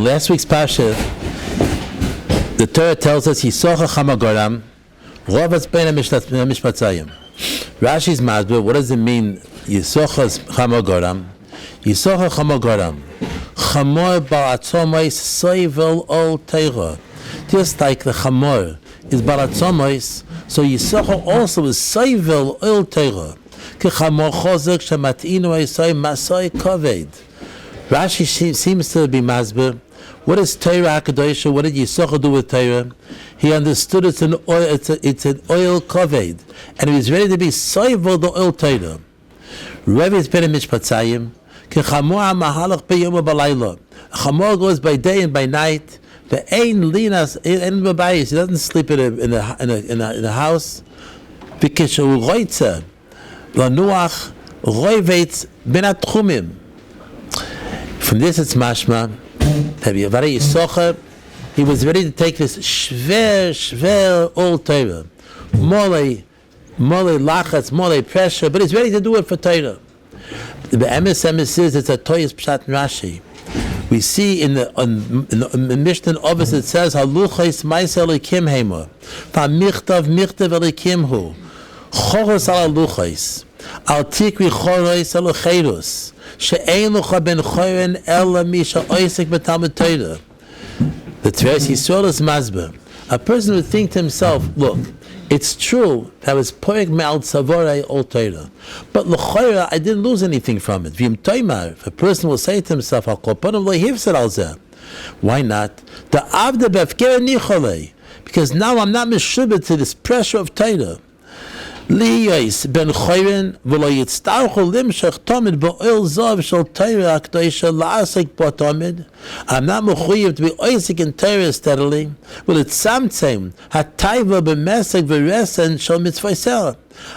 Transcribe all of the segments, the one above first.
last week's parsha, the Torah tells us Yisocha Chamagoram, Rovas Bein Mishpatzayim. Rashi's Masber, what does it mean? Yisocha Chamagoram, Yisocha Chamagoram, Chamor Baratzomais Soivel Ol Teira. Just like the Chamor is Baratzomais, so Yisocha also is Soivel Ol Teira. Ki Chamor Chozek Shematinu Eisoi Masoi Koved. Rashi seems to be Masber. What is Torah HaKadosh? What did Yisocha do with Torah? He understood it's an oil koved, and he was ready to be soivel the oil Torah. Rabbi is better mishpatzayim. Kechamor hamahalach b'yom u'balayla. Chamor goes by day and by night. The ein linas in Bais. He doesn't sleep in a house. V'kishu roitza lanuach roivetz ben atchumim. From this it's mashma. He was ready to take this shver old Torah, mole lachatz, mole pressure, but he's ready to do it for Torah. The emes says it's a Toyas Pshat Rashi. We see in the Mishnah Obis it says haluchos ma'aseh elikim hema, v'michtav elikim hu, choros al haluchos, al tikri choros al cheirus. The Tveres Yisrael is Masber. A person would think to himself, look, it's true that I was poig me'al tzavore ol Torah, but l'choira I didn't lose anything from it. V'im toimar, if a person will say to himself, why not? The avda b'afkera nicholei, because now I'm not meshubed to this pressure of Torah. Liyos ben Chayrin v'lo yitztarchu limshach tamid ba'oil zav shel Torah HaKadosh la'asik ba'tamid. I'm not mechuyev to be oisik in Torah steadily. Well, it's samtzem hatayva b'mesek v'resen shel mitzvayser.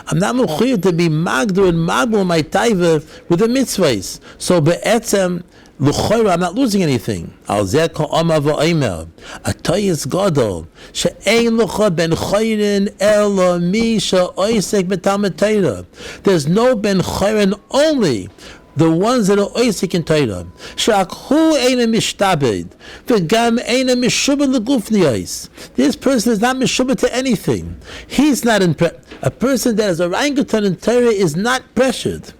I'm not mechuyev to be magdu and magbu my tayva with the mitzvahs. So be'etzem l'choira, I'm not losing anything. Al zeh ka'ama v'oimer atayis gadol she'ein l'cha ben chayrin elo mi she'oisek b'talmud Torah. There's no ben chayrin, only the ones that are oisek in Torah. She'akhu eina mishtabed v'gam eina mishubed l'gufniyos. This person is not mishubed to anything. He's not in a person that is a orangutan in Torah is not pressured.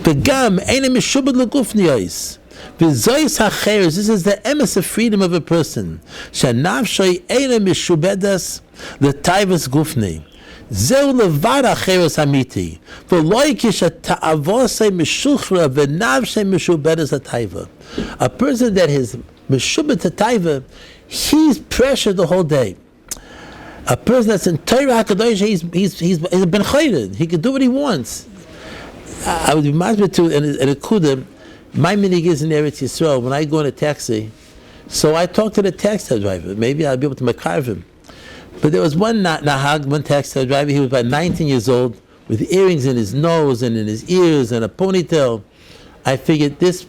V'gam eina mishubed l'gufniyos. V'zois hacheres. This is the emes of freedom of a person. She'nafshay eina mishubedas l'tayvus gufni. Zeu levad hacheres hamiti. V'loi kisha ta'avosei mishuchra v'nafshay mishubedas l'tayva. A person that is mishubed to tayva, he's pressured the whole day. A person that's in Torah HaKadosh, he's ben chayred. He can do what he wants. I would be masbid to in a kudim. My minig is in Eretz Yisrael. When I go in a taxi, so I talk to the taxi driver. Maybe I'll be able to makarv him. But there was one nahag, one taxi driver. He was about 19 years old, with earrings in his nose and in his ears and a ponytail. I figured this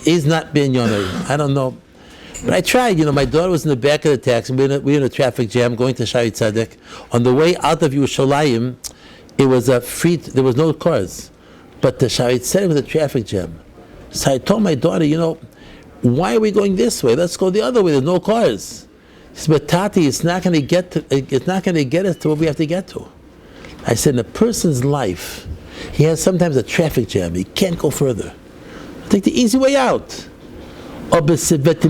is not ben yonah. I don't know, but I tried. My daughter was in the back of the taxi. We were in a traffic jam going to Shari Tzedek. On the way out of Yerushalayim, it was a free. There was no cars. But the Sharit said it was a traffic jam. So I told my daughter, why are we going this way? Let's go the other way. There's no cars. She said, but Tati, it's not going to get us to where we have to get to. I said, in a person's life, he has sometimes a traffic jam. He can't go further. Take the easy way out. It's not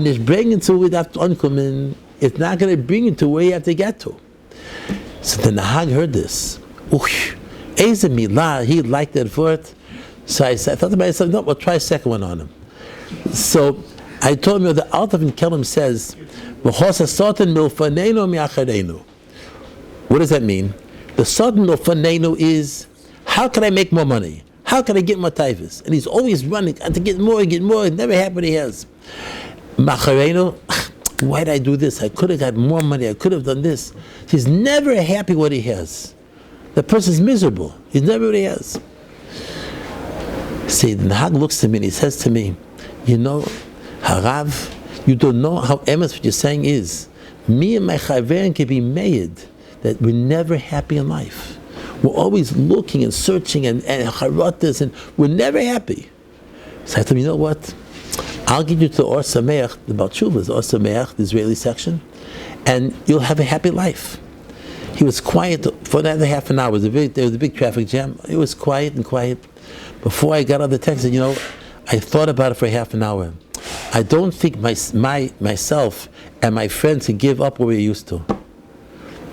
going to bring you to where you have to get to. So the Nahag heard this. Eze milah, he liked that word. So I thought to myself, no, we'll try a second one on him. So I told him, the Alter in Kelm says, what does that mean? The Satan milfanenu is, how can I make more money? How can I get more taivas? And he's always running to get more, never happy what he has. Macharenu, why did I do this? I could have got more money, I could have done this. He's never happy what he has. The person's miserable. He's never what he has. See, the Nahag looks to me and he says to me, Harav, you don't know how emes what you're saying is. Me and my chaverim can be made that we're never happy in life. We're always looking and searching and charotas, and we're never happy. So I told him, you know what? I'll get you to Or Sameach, the Baal Teshuvah's Or Sameach, the Israeli section, and you'll have a happy life. He was quiet for another half an hour. There was a big traffic jam. It was quiet and quiet. Before I got on the text, I said, I thought about it for half an hour. I don't think myself and my friends can give up what we're used to.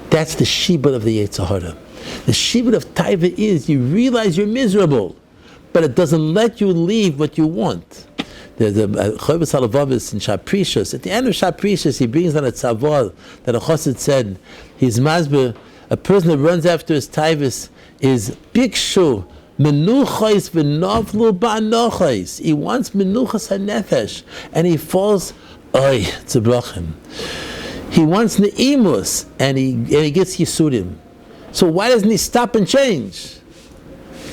That's the shibud of the Yetzer Hara. The shibud of Taiva is you realize you're miserable, but it doesn't let you leave what you want. There's a Chovos HaLevavos in Shaprishas. At the end of Shaprishas, he brings on a tzavor that a chassid said, he's masber, a person that runs after his taivas is bikshu menuchos v'novlu ba'anochos. He wants menuchas hanefesh, and he falls, oy, tzebrachim. He wants neimus, and he gets yisurim. So why doesn't he stop and change?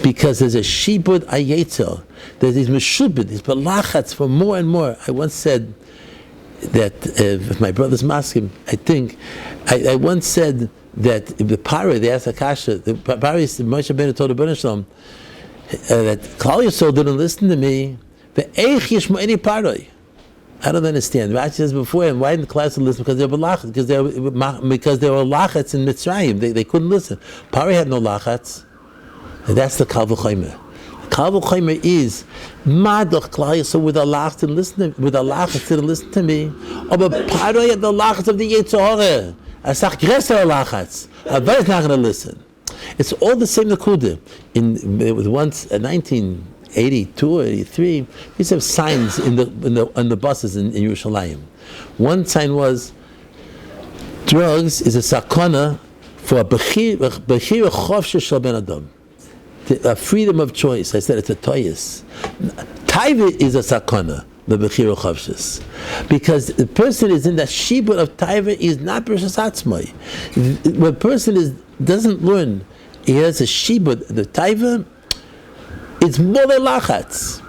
Because there's a shibud ayetzel. There's these meshubid, these balachats for more and more. I once said that, if my brother's masking, I think, I once said that the Pari, they asked Akasha, the Pari, Moshe Ben told the Ben Shalom, that Kollel Yisrael didn't listen to me, the Eich Yishma Eni Pari. I don't understand. Rashi says before, and why didn't the class listen? Because they were lachats, because there were lachats in Mitzrayim. They couldn't listen. Pari had no lachats. And that's the Kal V'chomer. Kal V'chomer is Madoch Kollel Yisrael with the lachats and listen to, with the lachats didn't listen to me. But Pari had the lachats of the Yetzer Hara. Asach Gresser lachats. But is not going to listen. It's all the same Nakuda. It was once in 1982 or 83. We used to have signs in the buses in Yerushalayim. One sign was, drugs is a sakana for a bechir chofshe shel ben adam. A freedom of choice. I said it's a toyis. Taiva is a sakana, the bechir chavshis, because the person is in that shibud of taiva is not b'rishas atzmai. When a person doesn't learn, he has a shibud, the taiva, it's more than lachatz.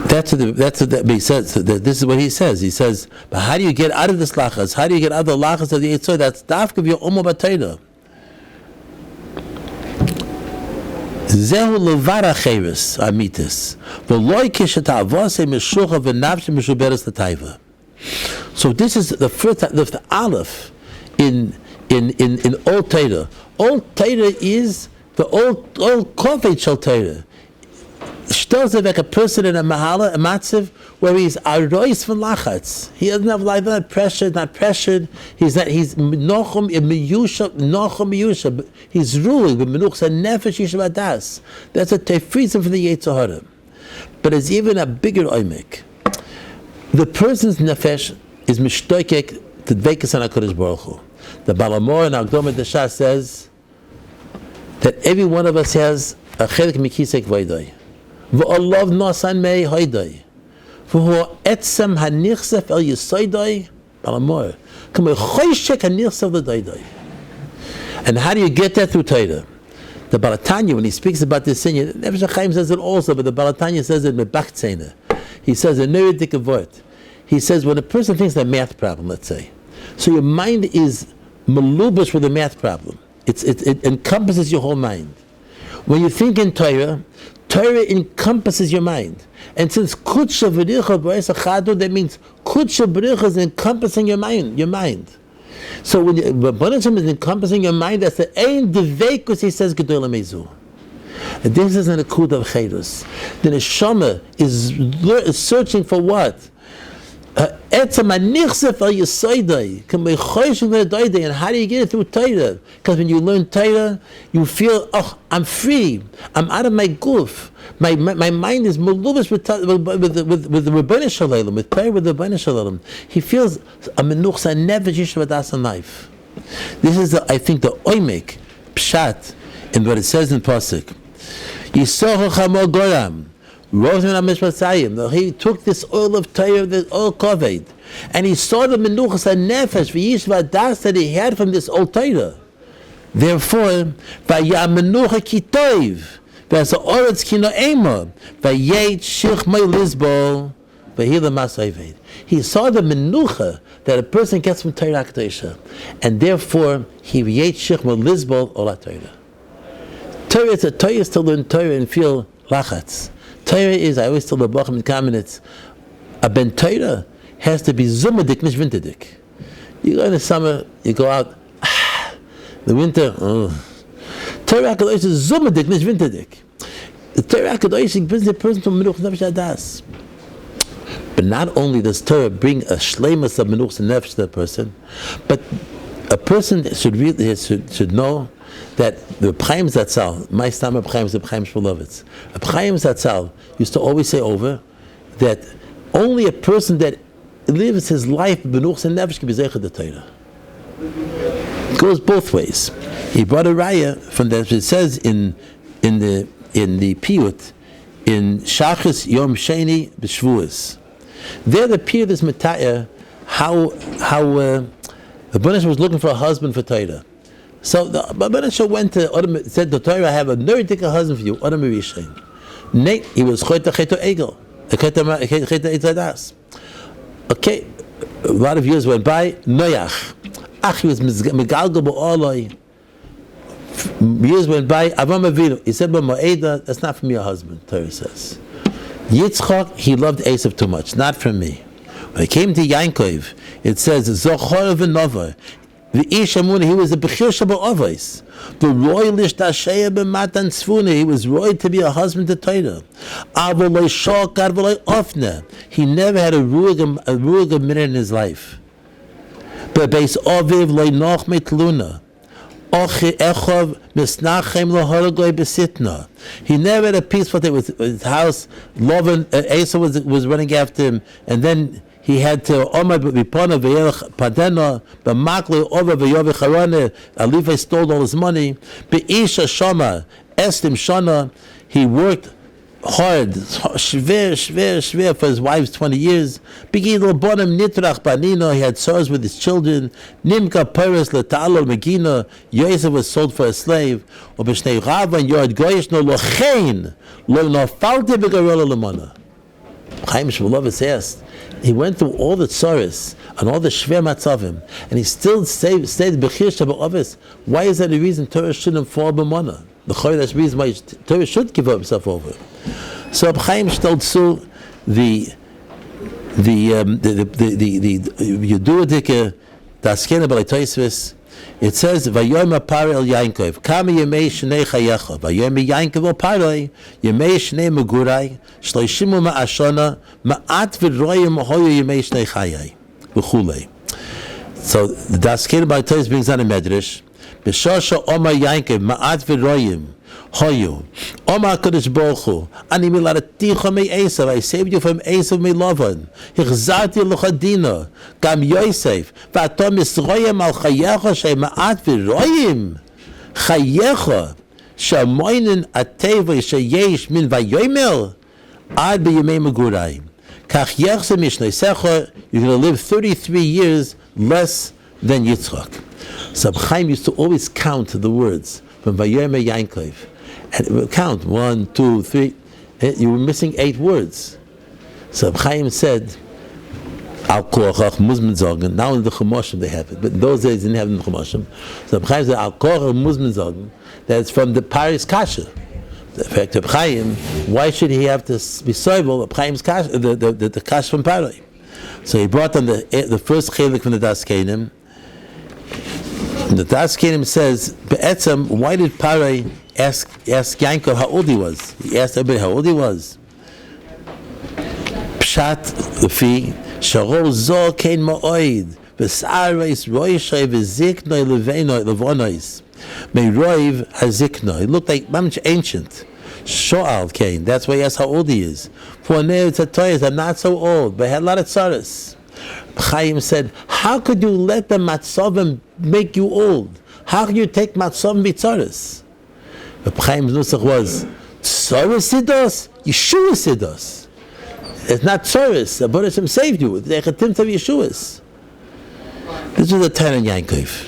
That's what he says. This is what he says. He says, but how do you get out of this lachatz? How do you get out of the lachatz of the Yetzer? That's dafka of your omo b'tayda. Zehu levara cheres amitis v'loy kishet avosei meshucha v'navshe meshuberes l'taiva. So this is the first, the aleph in Old Torah. Old Torah is the old koved shel Torah. Shtelz like a person in a mahala, a matziv, where he's arois from lachatz. He doesn't have life, not pressured. He's nochum miyusha. He's ruling, but menuchs and nefesh yishav adas. That's a tefrizim from the Yetzer Hara. But it's even a bigger oimek. The person's nefesh is mishtoikek to dveikus on HaKadosh Baruch Hu. The Balamor and Agdom Desha says that every one of us has a chelik mikisek vayday. V'olav nosan mei hoiday. V'hu etzem hanichsef el yisoiday. Balamor. K'mei choyshek hanichsef l'dayday. And how do you get that through Torah? The Balatanya, when he speaks about this thing, Nevish Chaim says it also, but the Balatanya says it in Medrash. He says a neurotic word. He says when a person thinks a math problem, let's say, so your mind is malubish with a math problem. It encompasses your whole mind. When you think in Torah, Torah encompasses your mind. And since Kutsha V'richa B'Eis Achadu, that means Kutsha V'richa is encompassing your mind. So when Rabbanishim is encompassing your mind, that's the Ein Deveikus, he says, Gedol HaMezu. This is an akud of Chedus. The Neshama is searching for what? And how do you get it through Torah? Because when you learn Torah, you feel, oh, I'm free. I'm out of my goof. My mind is melubish with the Rabbeinu Shalom, with Torah, with the Rabbeinu Shalom. He feels a menuchsa never yishav adas in life. This is, I think, the oimek pshat in what it says in Pasuk. Yisoch chamo goram. He took this oil of Torah, the oil koved, and he saw the menuchas hanefesh v'yishva das that he had from this old Torah. Therefore, v'yamenucha kitoiv, v'as oretz kino ema, v'yeit shichmei lizbol, v'hila masayved. He saw the menucha that a person gets from Torah Kedosha, and therefore he v'yeit shichmei lizbol ola Torah. Torah is to learn Torah and feel lachatz. Torah is, I always tell the Bachim in Kaminetz, a ben Torah has to be zumadik, not winterdik. You go in the summer, you go out, the winter, Torah HaKadosh is zumadik, not winterdik. The Torah HaKadosh brings the person to Menuch Nefesh Adas. But not only does Torah bring a shleimus of Menuch Nefesh to the person, but a person should know that the Chaim Zatzal, my stam of Chaim is the Chaim Shmulovitz. Chaim Zatzal used to always say over that only a person that lives his life Menuch Nefesh can be zeicha the Torah. It goes both ways. He brought a raya from that. It says in the Piyut in Shachis Yom Sheni B'Shvuos. There the Piyut is metaya how the Pinchas was looking for a husband for Torah. So the Pinchas went to Adam, said to Torah, I have a very thick husband for you, Adam Rishain. Nate, he was Choyta Egel, Choyta Eitzadas. Okay, a lot of years went by, Noach. He was Megalgal Ba'olai. Years went by, Avraham Avinu. He said, but Ma'eda, that's not for me a husband, Torah says. Yitzchak, he loved Esav too much, not for me. When it came to Yankov, it says, Zochor v'Nova. V'ish Amuna, he was a Bechir Shabbat the royalish Tasheya b'Matan Tzfuna, he was royal to be a husband to Torah. Avoloi Shokar v'loi Ofna, he never had a ruig minute in his life. But Bais Oviv loy Noch Metluna. Echov misnachem lohoragoi besitna. He never had a peaceful day with his house. Lovan Asa was running after him, and then he had to Omar Vipona V'Yelech Padena B'Makle Over V'Yove Charane. Alifai stole all his money. Be'isha Shama Estim Shana. He worked hard, shver for his wife's 20 years. Begidol bonim nitrach banino. He had sores with his children. Nimka peres letalo megina. Yosef was sold for a slave. Or b'shnei rava and yord goyish no lochein lo nofalte begarola lemana. Chaim Shmulovitz asked. He went through all the tsaris and all the shver matzavim, and he still stayed b'chir shabbat. Why is that a reason Torah shouldn't fall b'mana? The Chaim, that's the reason why Torah should give himself over. So Chaim stellt zu the Yududike das Scheiner bei Tosfos. It says Vayom Apar El Yankov Kama Yemei Shnei Chayecha Vayom Yankov Aparoi Yemei Shnei Megurai Shloishimu Ma'ashana Ma'at V'Royim Hoyu Yemei Shnei Chayei V'Chulei. So the das Scheiner bei Tosfos brings on a Medrash. B'Shosha Omar Yankov Ma'at V'Royim Hoyu Omar Kodesh Baruch Hu Ani Milaraticha Me Esav, I saved you from Esav Me Lavan. Hichzati L'Chadina Gam Yosef V'atom Yisroyim Al Chayecha Shei Ma'at V'Royim Chayecha Shamoinin Ateva Sheyesh Min Vayomer Ad B'Yemei Megurai Kach Yechse Mishnei Secha. You're going to live 33 years less than Yitzchak. So Chaim used to always count the words from Vayomer Yankov, and count 1, 2, 3. You were missing 8 words. So Chaim said, "Al kochach muzman sagen." Now in the Chumash they have it, but in those days they didn't have it in the Chumash. So Chaim said, "Al kochach muzman sagen." That's from the Paris Kasha. The fact of Chaim, why should he have to be soivel of Chaim's Kasha, the Kasha from Paris? So he brought on the first chelik from the Das Keinim. The Das Keinim says, Be'etzem, why did Parai ask Yankov how old he was? He asked everybody how old he was. Pshat Lefi, Sharol Zor Kein Ma'oid, V'sa'areis Roishay V'ziknoi Levonois, Me'roiv HaZiknoi. He looked like Mamch ancient. Sho'al Kein, that's why he asked how old he is. For Neo Tzatoyes, I'm not so old, but I had a lot of tzaras. Chaim said, how could you let the matzavim make you old? How could you take matzavim b'tzaris? But Chaim's nusach was, tzaris sidos, Yeshua sidos. It's not tzaris, the Baruch Hashem saved you. It's echatim to Yeshuas. This was a Taran Yankov.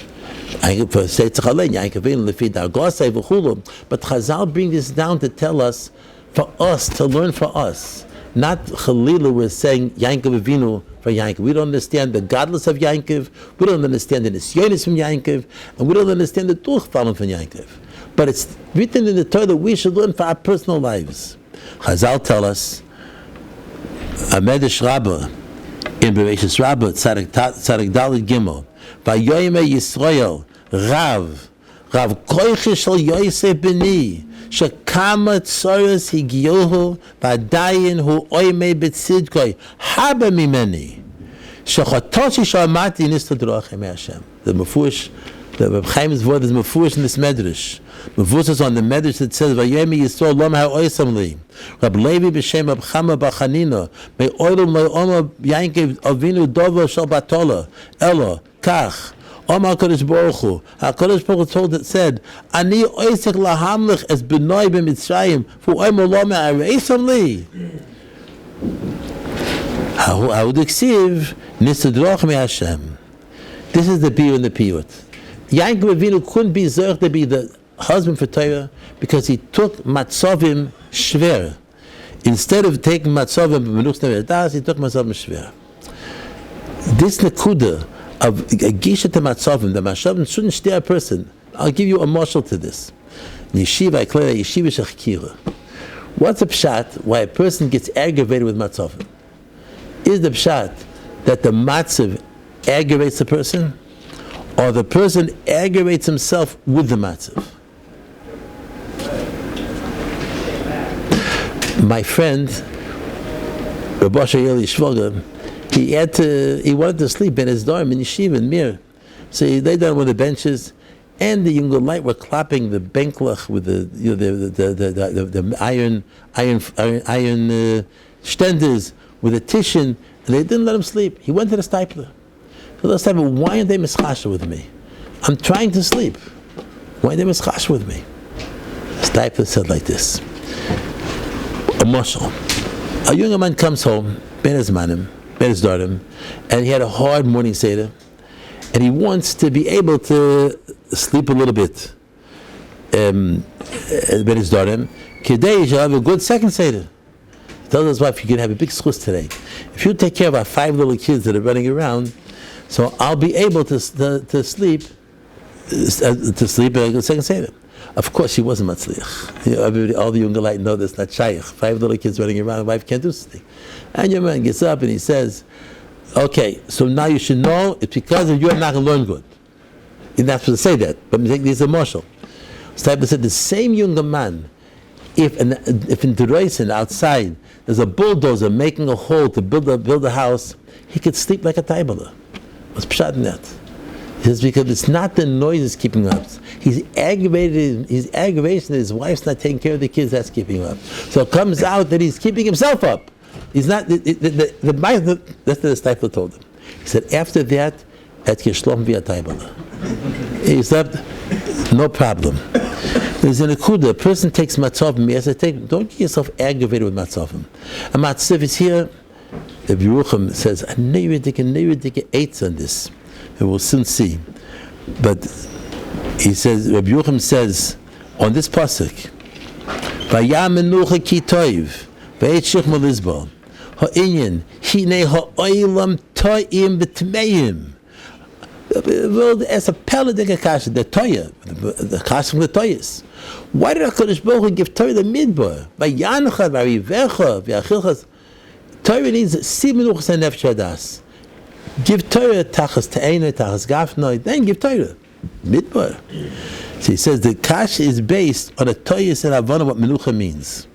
But Chazal bring this down to tell us, for us, to learn for us. Not Chalila was saying Yankov Avinu for Yankov. We don't understand the godless of Yankov. We don't understand the Nisyonis from Yankov, and we don't understand the Durchfallen from Yankov. But it's written in the Torah that we should learn for our personal lives. Chazal tell us, a Medrash Rabbi, in Bereshis Rabbi, Tzadik Dalet Gimel, Vayoyme Yisrael, Rav Koiche Shel Yosef Beni, Shekama Tzoros Higiohu, Vadayin Hu Oyme Betzidkoi, Haba Mimeni, Shechatoshi Shamati Nistadrochim Hashem. The Mefurish, the Chaim's word is Mefurish in this Medrash. Mefurish is on the Medrash that says, Vayoyme Yisrael Lom HaOysam Li, Rab Levi B'Shem Rab Chama B'Chanina, May Oilum Le'oma Yankev Avinu Dovo Shal Batola, Elo, Kach, Omar HaKadosh Baruch Hu. HaKadosh Baruch Hu said, Ani oisek lahamlich es benoi b'Mitzrayim, fu oimo lo me'areisam li. How would eksiv, nistadroch me Hashem. This is the beer and the piyut. Yankov Avinu couldn't be zerch to be the husband for Torah because he took matzovim shver. Instead of taking matzovim b'menuchs nevedas, he took matzovim shver. This nekuda of gisha to matzovim, the matzovim shouldn't steer a person. I'll give you a marshal to this. In Yeshiva, I call it Yeshiva shechkira. What's a pshat why a person gets aggravated with matzovim? Is the pshat that the matzav aggravates the person, or the person aggravates himself with the matzav? My friend, Rabbi Shayeli Shvoga, he wanted to sleep in his dorm in Yeshiva in Mir. So he lay down on one of the benches, and the younger light were clapping the benklach with the iron stenders with a tishin, and they didn't let him sleep. He went to the stipler. So the stipler, why aren't they mischasha with me? I'm trying to sleep. Why aren't they mischasha with me? The stipler said like this. A mashal. A younger man comes home, ben his manim, ben his daughter, and he had a hard morning seder, and he wants to be able to sleep a little bit. Ben his daughter, today shall have a good second seder. He tells his wife, you can have a big schus today. If you take care of our 5 little kids that are running around, so I'll be able to sleep a good second seder. Of course, she wasn't matzliach. All the younger light know this, not shaykh. 5 little kids running around, the wife can't do something. And your man gets up and he says, okay, so now you should know it's because of you I'm not going to learn good. You're not supposed to say that, but he's a marshal. So I said, the same younger man, if in Deroisen outside there's a bulldozer making a hole to build a house, he could sleep like a taibala. What's pshat in that? It's because it's not the noise that's keeping him up. He's aggravated. His aggravation, his wife's not taking care of the kids, that's keeping him up. So it comes out that he's keeping himself up. He's not. That's what the stifler told him. He said after that, at Kishlom via taibala. He said, no problem. There's an akuda. A person takes matzovim. He has to take. Don't get yourself aggravated with matzovim. A matzav is here. The Yerucham says, I know you're taking eights on this. And we'll soon see. But he says, Rabbi Yerucham says on this pasuk, Vayam menucha ki toiv, vayet shichma lizbal, ha'inyan, hinei ha'oilam to'im v'tmeim. Well, as a peladik kasha, the toya, the kasha from the toyas. Why did HaKadosh Baruch Hu give Torah the midbar? Vayancha, v'arivecha, v'achilchas. Torah needs si menuchas and nefesh hadas. Give Torah tachas te'ena, tachas gafnoi, then give Torah. Midbar. So he says the kash is based on a toyas and avana what menucha means.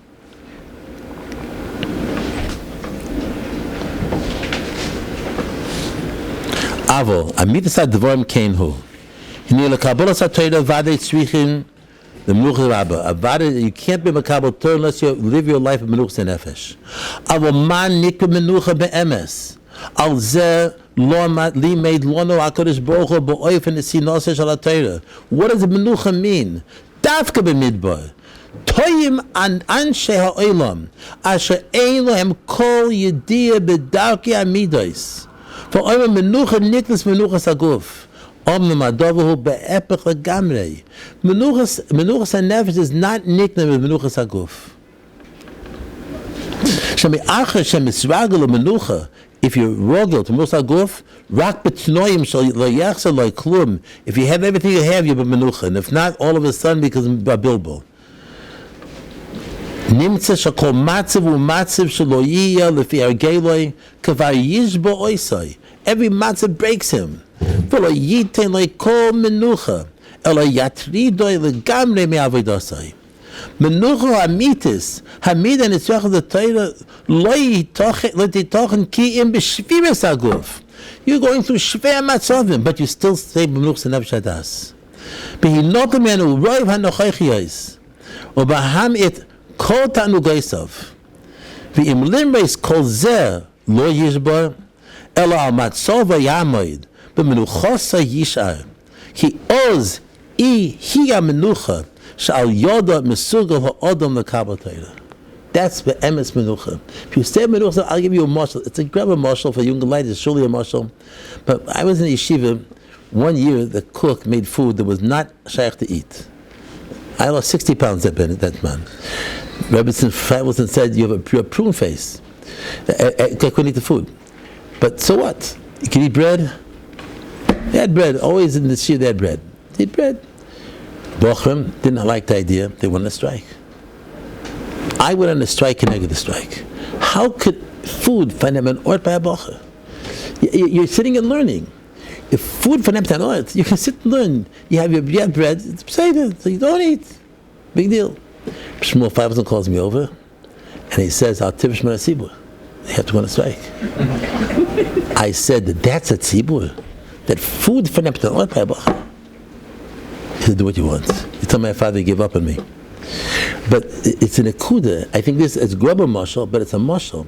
Avo, amitas advorim keinhu. Hini lekabolas ha'torah vadei tzrichin the menucha rabba. You can't be makabel Torah unless you live your life of menucha nefesh. Avo man nikra menucha be'emes. Al zeh lo li made lono HaKadosh Baruch Hu ba'oifen esinose shel HaTorah. What does the menucha mean? Dafka b'midbar. Toyim an anshe ha'olam asher ein lohem kol yediyah b'darkei amidos. For oimen menucha niklas menuchas haguf. Omnam adovahu be'epech legamrei. Menuchas hanefesh is not nicknamed with menuchas haguf. Shemi acher shemisragel menucha. If you're rogel to menuchas haguf, rak betnoim shal lo yachsa lo klum. If you have everything you have, you're menucha, and if not, all of a sudden because of bilbo. נמצא שכל מצב הוא מצב שלא יהיה לפי הרגלוי, כבר יש בו עושי. Every מצב breaks him. ולא ייתן לו כל מנוחה, אלא יטרידו לגמרי מעבודתו. מנוחה אמיתיס, המידה הנצרכת לתורה, לא תיתכן כי אם בשבירת הגוף. You're going through schwer מצבים, but you still stay במנוחה נפש הדס. בהינות ממנו רוב הנוכחיות, ובהמית כל תענוגייו. ואם למרס כל זה לא ישבור, אלא על מצב יעמוד, במנוחוסו ישאר. כי עוז היא המנוחה שעל ידו מסוגל האדם לקבל תורה. That's the emes menucha. If you stay menucha, I'll give you a marshal. It's a grab a marshal for young ladies. It's surely a marshal. But I was in a yeshiva. One year, the cook made food that was not shaykh to eat. I lost 60 pounds that man. Rabbi said, you have a pure prune face. I couldn't eat the food. But so what? You can eat bread. They had bread. Always in this year they had bread. They eat bread. Bochum didn't like the idea. They went on a strike. I went on a strike and I got the strike. How could food find them an ort by a bocher? You're sitting and learning. If food find them an ort, you can sit and learn. You have bread, it's beside so you don't eat. Big deal. Shmuel Fiverson calls me over and he says, I'll tivish my tzibur. They have to go on a strike. I said, that's a tzibur. That food find them an ort by a bocher. He said, do what you want. You tell my father he gave up on me. But it's an akuda. I think this is grubber marshal, but it's a marshal.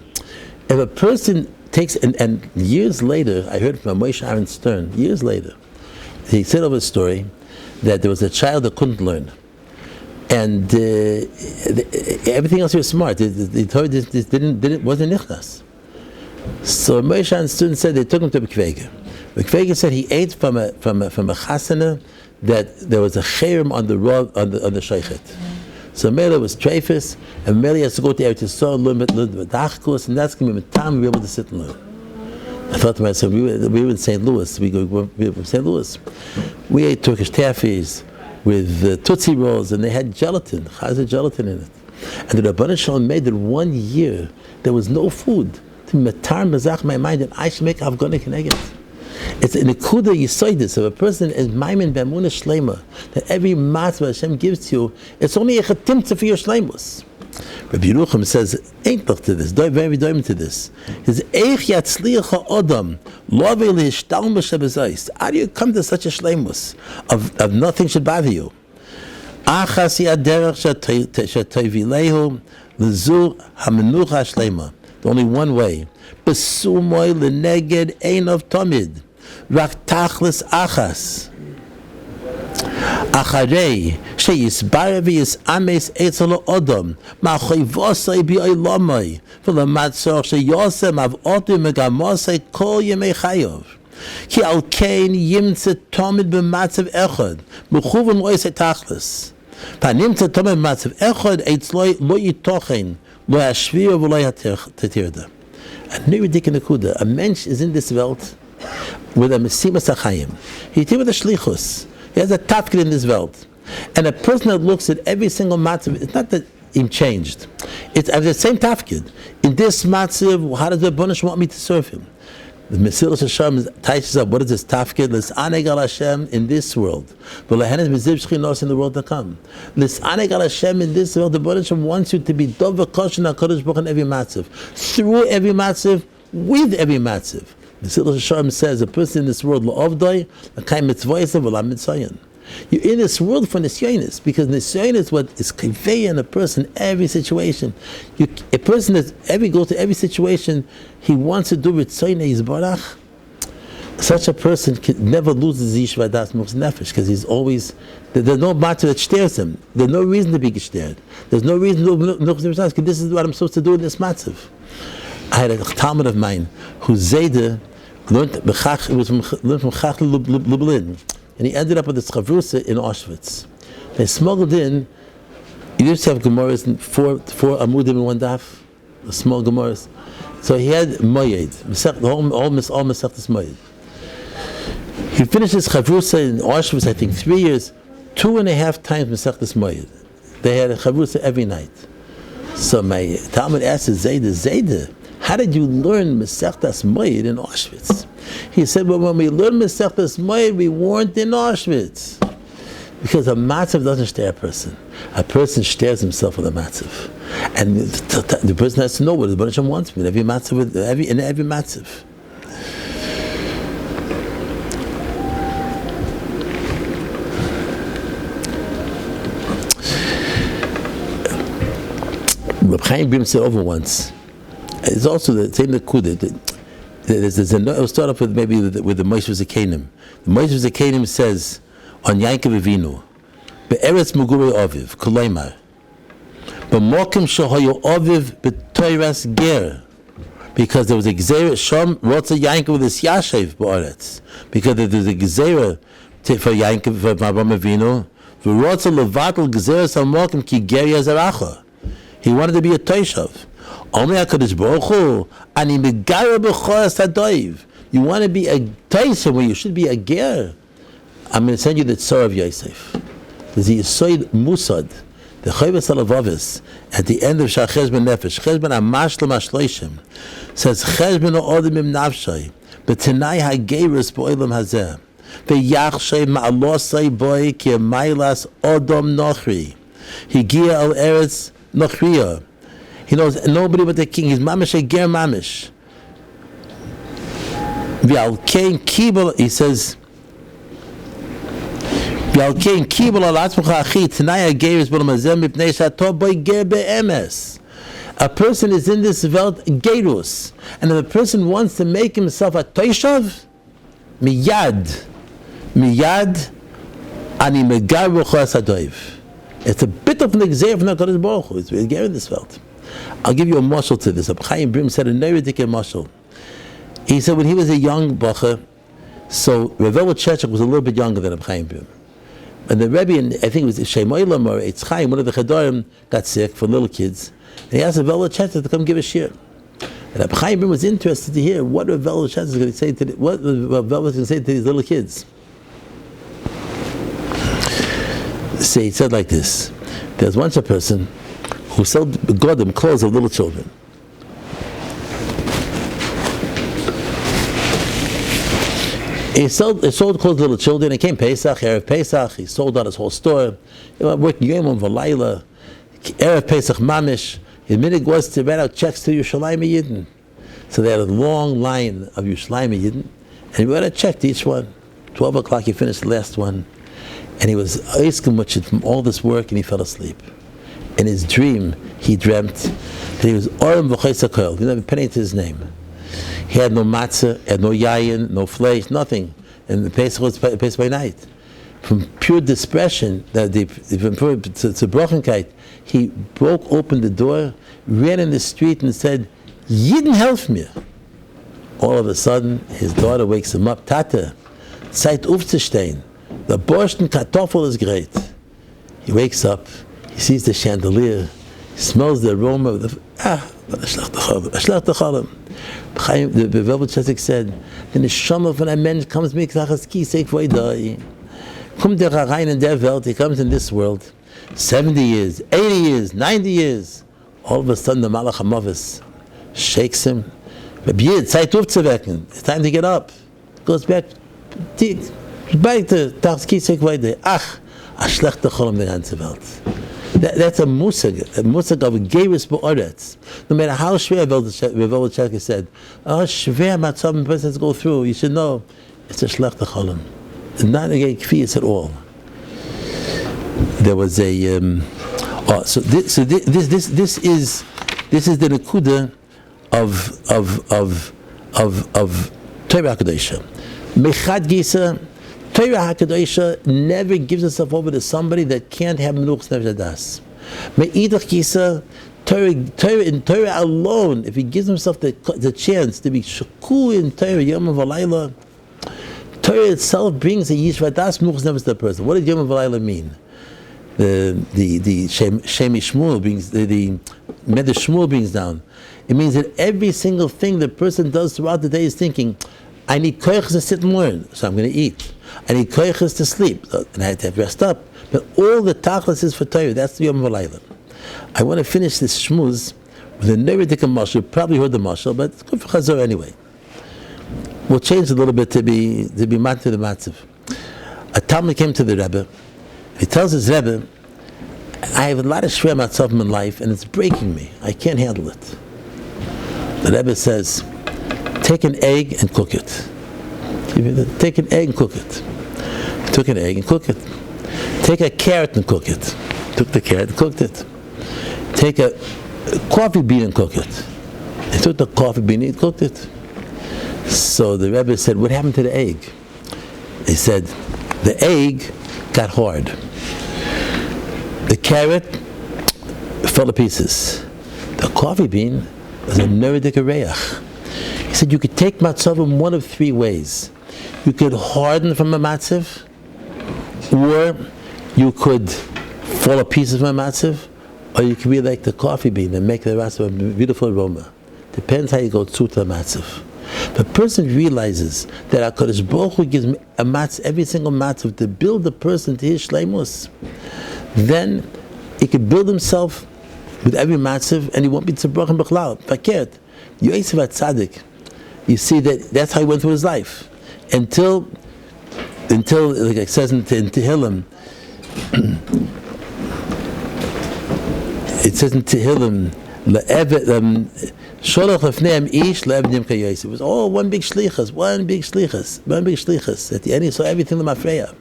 If a person takes, and years later, I heard from Moshe Aaron Stern, years later, he said of a story that there was a child that couldn't learn. And everything else was smart. They told this wasn't nichnas. So Moshe Aaron Stern said they took him to Bekvega. Bekvega said he ate from a chasana that there was a cherem on the sheichet. So Mela was treifus, and Mela has to go to Eretz Yisrael, learn dachkus, and that's going to be time to be able to sit and learn. I thought to myself, we were in St. Louis. We were from St. Louis. We ate Turkish taffies with Tootsie Rolls, and they had gelatin, chazer gelatin in it. And the Rabbanan Shalom made that 1 year there was no food. To metar mazach my mind that I should make Afghani Keneged. It's an ikuda yisoidis. If a person is maimin b'amunah shlema, that every matzvah Hashem gives to you, it's only a chatimtza for your shleimus. Rabbi Yerucham says, ain't look to this, very doim to this. He says, eich yatzliach ha'odam, lovei lehishtal m'shabazais. How do you come to such a shleimus of nothing should bother you? Achas yaderech shatoivilehu l'zur hamenucha shlema. Only one way. Besumoy leneged ein of tamid. Rak tachlis achas. Acharei sheyisbar v'yis ames etzel odom ma'choy v'osay b'olamay v'lamatzor sheyosem av otu megamosay kol yemei chayov ki al kein yimtze tamid b'matzav echad b'chuven lo'isay tachlis v'nimtze tamid b'matzav echad etzloi lo yitochen lo yashvir v'lo yatirda. A new ridiculous kuda. A mensch is in this world with a mesimas Chaim. He's here with a shlichus. He has a tafkid in this world. And a person that looks at every single matzav, it's not that him changed. It's the same tafkid. In this matzav, how does the Rebbeinu want me to serve him? The Mesilas Hashem teaches us what is this tafkid? Let's anegal Hashem in this world. But lehenes miziv shchinos in the world to come. Let's anegal Hashem in this world. The Rebbeinu wants you to be dov v'koshen HaKadosh Baruch in every matzav, through every matzav, with every matzav. Mesilas Hashem says a person in this world la'ovdai l'kaim mitzvayis v'lam mitzayin. You're in this world for nisyonis, because nisyonis is what is conveying in a person every situation. A person that goes to every situation, he wants to do ritzoyne yizbarach. Such a person never loses yishva das muchs nefesh, because he's always, there's no matter that stares him. There's no reason to be gestared. There's no reason to do because this is what I'm supposed to do in this matzav. I had a talmud of mine who Zayde learned from Chach Lublin. And he ended up with this chavrusa in Auschwitz. They smuggled in, you used to have Gemaras in four amudim in one daf, the small Gemaras. So he had Moyed, all Mesechtes Moyed. He finished his chavrusa in Auschwitz, I think 3 years, 2.5 times Mesechtes Moyed. They had a chavrusa every night. So my Talmud asked Zayda, how did you learn Masechtas Moed in Auschwitz? He said, well, when we learned Masechtas Moed, we weren't in Auschwitz. Because a matzav doesn't stare a person. A person stares himself with a matzav. And the person has to know what the Baruch Hashem wants in every matzav. In every matzav. Rabbi Chaim said over once. It's also the same Nakuda. I'll start off with maybe with the Mashgiach Zekanim. The Mashgiach Zekanim says on Yaakov Avinu, be'eretz mugurei aviv, kolaymar, b'mokim shehayu aviv b'toiras ger, because there was a gzeira sham rotza Yaakov this yashev ba'aretz, because there was a gzeira for Yaakov for Avraham Avinu, v'rotza levatel gzeira samokim ki ger yazaracha. He wanted to be a toishav. Only HaKadosh Baruch Hu, ani megara b'choras hadoiv. You want to be a toishav where you should be a ger. I'm going to send you the Tzor of Yosef. There's the Yisoid Musad, the Chayvas Alavavis, at the end of Shah Cheshbon Nefesh, Cheshbon Amash L'Mashloishim, says, Cheshbon O'odim Im Navshay, B'tenai HaGeiris Bo'olam Hazeh, V'yachshay Ma'alosay Boi Ki Mailas Odom Nochri, Higia Al Eretz Nochriya. He knows nobody but the king. He's Mamish Ger Mamish. V'al Kein Kibel, he says, a person is in this world gerus, and if a person wants to make himself a toishav, miyad ani megar b'choras hadoiv. It's a bit of an example from HaKadosh Baruch Hu. It's really in this world. I'll give you a mashal to this. Chaim said a very ridiculous mashal. He said when he was a young bacher, so Revel Chechak was a little bit younger than Chaim. And the Rabbi, I think it was Scheiner or Chaim, one of the Chedarim, got sick for little kids. And he asked Rav Chester to come give a shir. And Chaim was interested to hear what Rav Chester was going to say to these little kids. So he said like this: there's once a person who sold Godim clothes of little children. He sold clothes to little children. It came Pesach, Erev Pesach. He sold out his whole store. He was working Yom V'Layla, Erev Pesach Mamish. His minhag was to write out checks to Yerushalayim Yidden. So they had a long line of Yerushalayim Yidden, and he wrote a check to each one. 12 o'clock, he finished the last one, and he was asking much from all this work, and he fell asleep. In his dream, he dreamt that he was Orim V'Chaysa Kollel. He never penny to his name. He had no matzah, had no yayin, no flesh, nothing. And the Pesach was Pesach by night. From pure depression, to Brochenkeit, he broke open the door, ran in the street and said, Yidden help me. All of a sudden, his daughter wakes him up, Tata, Zeit aufzustehen. The Borschten Kartoffel is great. He wakes up, he sees the chandelier, he smells the aroma of the, Ashlach T'chalam. The Velvet Chesek said, the neshama von a mensch comes mit Zachas Kisek Voidai. Kommt der rein in der Welt, he comes in this world, 70 years, 80 years, 90 years. All of a sudden the Malach HaMavis shakes him. Rabbi, Zeit aufzuwecken. It's time to get up. Goes back to Zachas Kisek Voidai. Ach, Ashlach T'chalam the ganze Welt. That's a musag of Geirus Ba'aretz. No matter how schwer Rav Chester said, schwer matzav person has to go through, you should know it's a shlech t'cholim. It's not a kfiyas at all. There was a this is the nekuda of Torah HaKadosha. Mechad Gisa, Torah HaKadosha never gives itself over to somebody that can't have Menuchas Nefesh Adas. Me'idach Gisa, Torah alone, if he gives himself the chance to be shakul in Torah, Yom V'Layla, Torah itself brings a Yishvat Das Menuchas Nefesh to the person. What does Yom V'Layla mean? The Shemi Shmuel brings, the Medrash Shmuel brings down. It means that every single thing the person does throughout the day is thinking, I need koyches to sit and learn, so I'm going to eat. I need koyches to sleep, and I have to rest up. But all the tachlis is for Torah. That's the Yom V'Layla. I want to finish this shmuz with a Neredik Mashal. You probably heard the Mashal, but it's good for Chazor anyway. We'll change a little bit to be mat to the matzav. A Talmud came to the Rebbe. He tells his Rebbe, I have a lot of shver matzavim in life, and it's breaking me. I can't handle it. The Rebbe says, take an egg and cook it. Take an egg and cook it. He took an egg and cooked it. Take a carrot and cook it. Took the carrot and cooked it. Take a coffee bean and cook it. He took the coffee bean and cooked it. So the Rebbe said, what happened to the egg? He said, the egg got hard. The carrot fell to pieces. The coffee bean was a neredik reach. He said you could take matzavim one of three ways. You could harden from a matzav, or you could fall to pieces from a matzav, or you could be like the coffee bean and make the matzav a beautiful aroma. Depends how you go through to the matzav. If a person realizes that HaKadosh Baruch Hu gives a matzav, every single matzav, to build the person to his shleimus, then he could build himself with every matzav, and he won't be tzibroch and b'chlal. Fakert, Yosef HaTzadik, you see that's how he went through his life. Until like it says in Tehillim, it says in Tehillim, it was all one big shlichus. At the end he saw everything l'mafreya.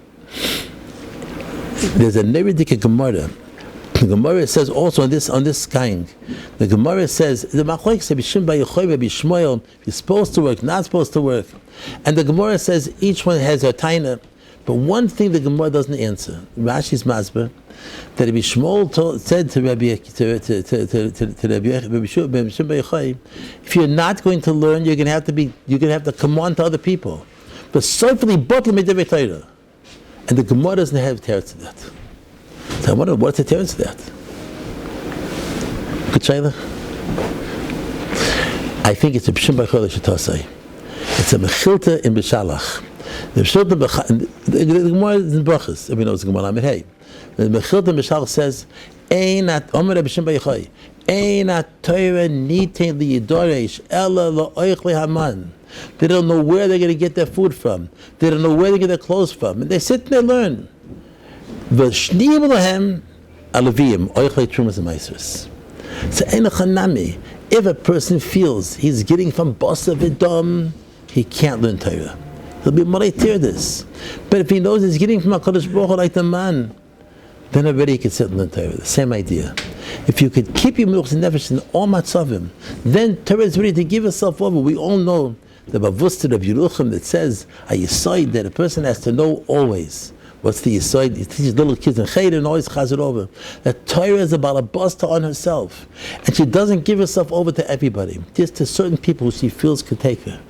There's a neredik Gemara. The Gemara says also on this kind. The Gemara says the machlokes b'shim b'yechoi b'shmoyel, you're supposed to work, not supposed to work, and the Gemara says each one has a taina. But one thing the Gemara doesn't answer. Rashi's masber that Rabbi Shmuel said to Rabbi B'shim b'yechoi, if you're not going to learn, you're going to have to command to other people. But certainly bottle midivei Torah, and the Gemara doesn't have teretz to that. So I wonder, what's the teretz to that? Good Scheiner? I think it's a B'shim b'yechoi l'shetosai. It's a mechilta in B'shalach. The Gemara is in Brachas. Everybody knows the Gemara. Hey, the mechilta in B'shalach says, "Ein at Omer B'shim b'yechoi, ein at Torah nitin liyidoresh ela la'oich lehaman." They don't know where they're going to get their food from. They don't know where they get their clothes from, and they sit and they learn. V'shniim lahem alavim oichlei trumas and meisers. So ein chanami. If a person feels he's getting from basa v'dom, he can't learn Torah. He'll be moretir this. But if he knows he's getting from HaKadosh Baruch Hu like the man, then already he can sit and learn Torah. The same idea. If you could keep your menuchas nefesh in all matzavim, then Torah is ready to give yourself over. We all know the bavusted of Yeruchim that says a yisoid that a person has to know always. What's the yisoid? He teaches little kids in Chaim and always chaz it over. That Torah is about a basta on herself, and she doesn't give herself over to everybody, just to certain people who she feels could take her.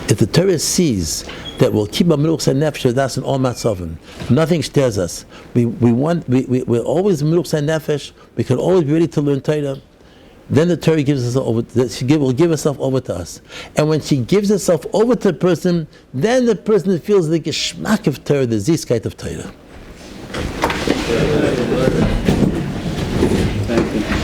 If the Torah sees that we'll keep our menuchas and nefesh, that's in all matzavim. Nothing stirs us. We're always menuchas and nefesh. We can always be ready to learn Torah. Then the Torah gives us over. Will give herself over to us. And when she gives herself over to the person, then the person feels the geschmack of Torah, the zizkeit of Torah.